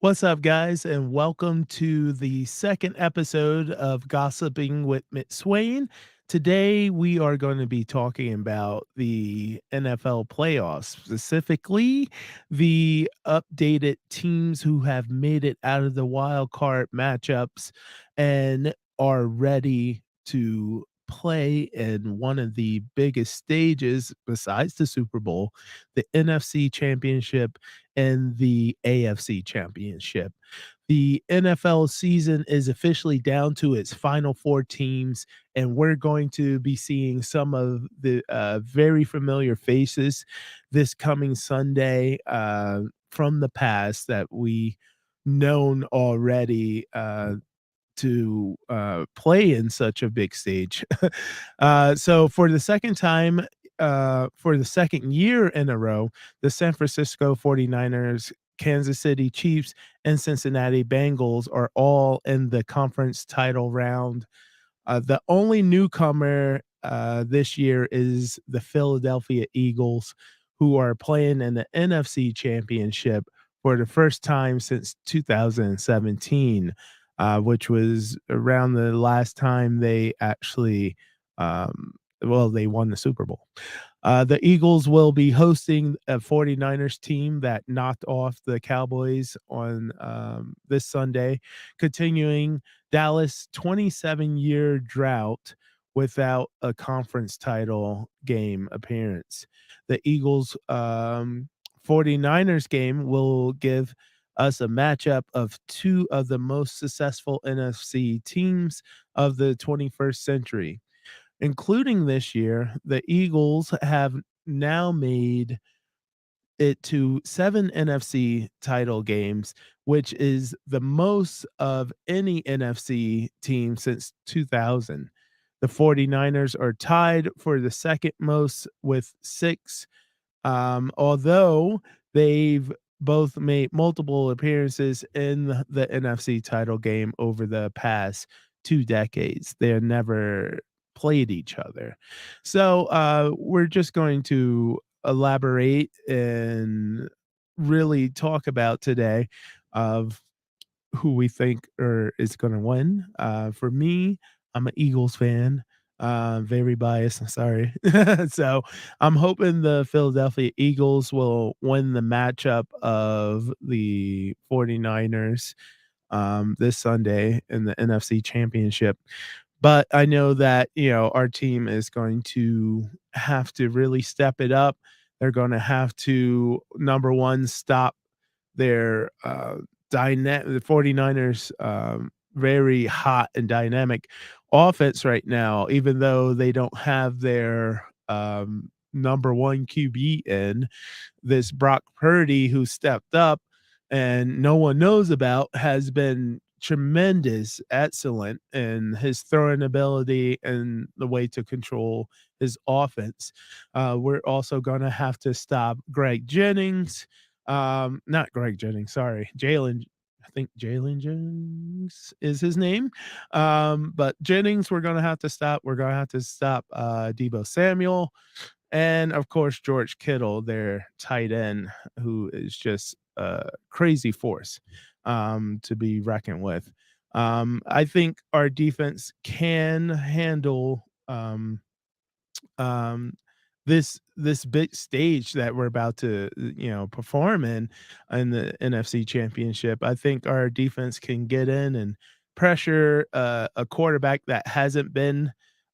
What's up, guys, and welcome to the second episode of Gossiping with McSwain. Today, we are going to be talking about the NFL playoffs, specifically the updated teams who have made it out of the wild card matchups and are ready to play in one of the biggest stages besides the Super Bowl, the NFC Championship and the AFC Championship. The NFL season is officially down to its final four teams, and we're going to be seeing some of the very familiar faces this coming Sunday from the past that we known already to play in such a big stage. So for the second time, for the second year in a row, the San Francisco 49ers, Kansas City Chiefs, and Cincinnati Bengals are all in the conference title round. The only newcomer this year is the Philadelphia Eagles, who are playing in the NFC Championship for the first time since 2017, which was around the last time they actually, they won the Super Bowl. The Eagles will be hosting a 49ers team that knocked off the Cowboys on this Sunday, continuing Dallas' 27-year drought without a conference title game appearance. The Eagles 49ers game will give us a matchup of two of the most successful NFC teams of the 21st century. Including this year, the Eagles have now made it to 7 NFC title games, which is the most of any NFC team since 2000. The 49ers are tied for the second most with 6, although they've both made multiple appearances in the NFC title game over the past 2 decades. They have never played each other. So, we're just going to elaborate and really talk about today of who we think is gonna win. For me, I'm an Eagles fan, very biased, I'm sorry. So, I'm hoping the Philadelphia Eagles will win the matchup of the 49ers, this Sunday in the NFC Championship. But I know that, our team is going to have to really step it up. They're gonna have to, number 1, stop their, the 49ers, very hot and dynamic offense right now, even though they don't have their, number 1 QB in. This Brock Purdy who stepped up and no one knows about has been tremendous, excellent in his throwing ability and the way to control his offense. We're also gonna have to stop Greg Jennings, not Greg Jennings, sorry, Jalen. I think Jalen Jennings is his name. But Jennings, we're gonna have to stop. We're gonna have to stop Debo Samuel. And of course, George Kittle, their tight end, who is just a crazy force to be reckoned with. I think our defense can handle um, this big stage that we're about to perform in the NFC Championship. I think our defense can get in and pressure a quarterback that hasn't been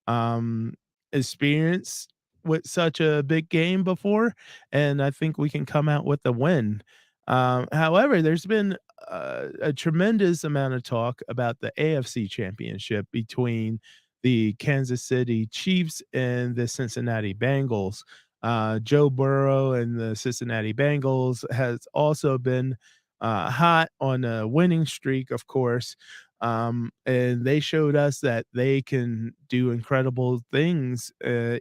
um, experienced with such a big game before, and I think we can come out with a win. However, there's been a tremendous amount of talk about the AFC Championship between the Kansas City Chiefs and the Cincinnati Bengals. Joe Burrow and the Cincinnati Bengals has also been hot on a winning streak, of course. And they showed us that they can do incredible things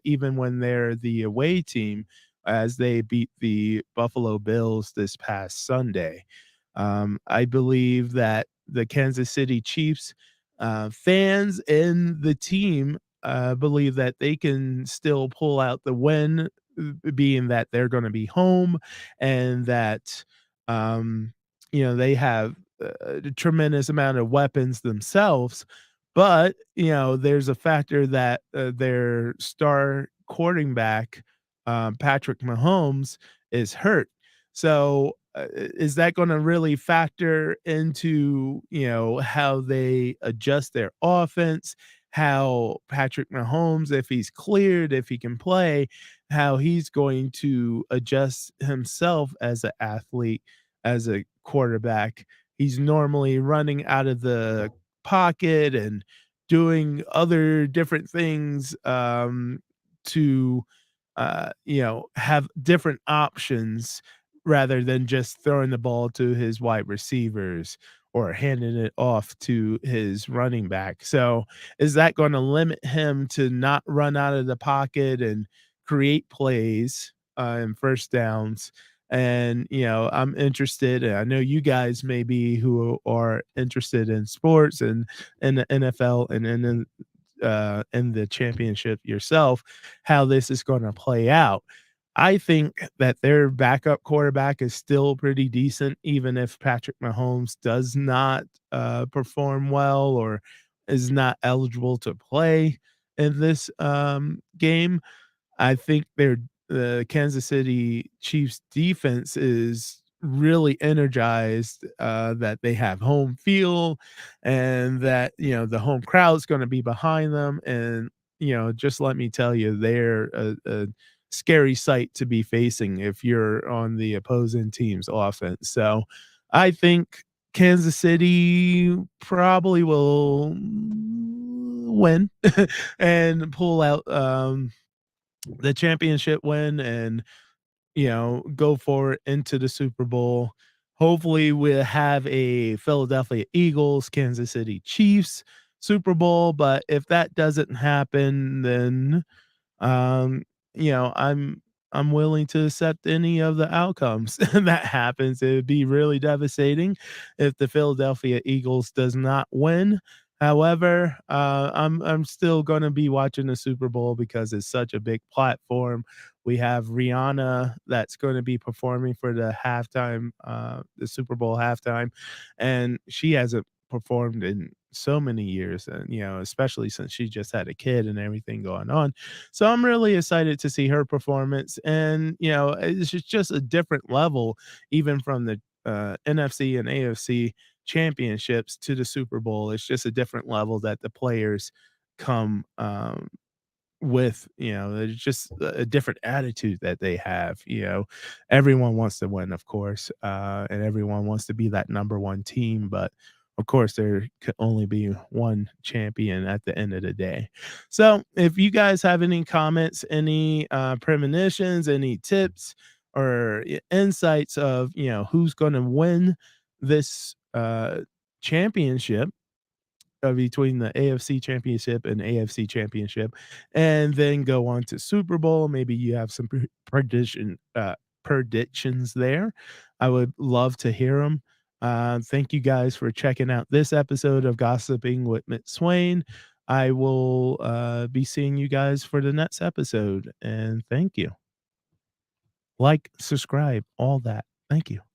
even when they're the away team, as they beat the Buffalo Bills this past Sunday. I believe that the Kansas City Chiefs fans and the team believe that they can still pull out the win, being that they're going to be home and that um, they have a tremendous amount of weapons themselves, but, there's a factor that, their star quarterback, Patrick Mahomes, is hurt. So, is that gonna really factor into, how they adjust their offense, how Patrick Mahomes, if he's cleared, if he can play, how he's going to adjust himself as an athlete, as a quarterback? He's normally running out of the pocket and doing other different things, to, have different options rather than just throwing the ball to his wide receivers or handing it off to his running back. So, is that gonna limit him to not run out of the pocket and create plays, and first downs? And, I'm interested, and I know you guys maybe who are interested in sports and in the NFL and in the championship yourself, how this is gonna play out. I think that their backup quarterback is still pretty decent, even if Patrick Mahomes does not, perform well or is not eligible to play in this, game. I think the Kansas City Chiefs defense is really energized, that they have home field and that, the home crowd's gonna be behind them, and, just let me tell you, they're a scary sight to be facing if you're on the opposing team's offense. So, I think Kansas City probably will win and pull out, the championship win and, go forward into the Super Bowl. Hopefully, we'll have a Philadelphia Eagles, Kansas City Chiefs Super Bowl, but if that doesn't happen, then um, I'm willing to accept any of the outcomes that happens. It would be really devastating if the Philadelphia Eagles does not win. However, I'm still gonna be watching the Super Bowl because it's such a big platform. We have Rihanna that's gonna be performing for the Super Bowl halftime, and she hasn't performed in so many years, and, especially since she just had a kid and everything going on. So I'm really excited to see her performance, and, it's just a different level even from the, NFC and AFC championships to the Super Bowl. It's just a different level that the players come, with, there's just a different attitude that they have. Everyone wants to win, of course, and everyone wants to be that number one team, but of course there could only be one champion at the end of the day. So if you guys have any comments, any premonitions, any tips or insights of who's going to win this championship, between the AFC Championship and AFC Championship, and then go on to Super Bowl. Maybe you have some predictions there. I would love to hear them. Thank you guys for checking out this episode of Gossiping with McSwain. I will be seeing you guys for the next episode, and thank you. Like, subscribe, all that. Thank you.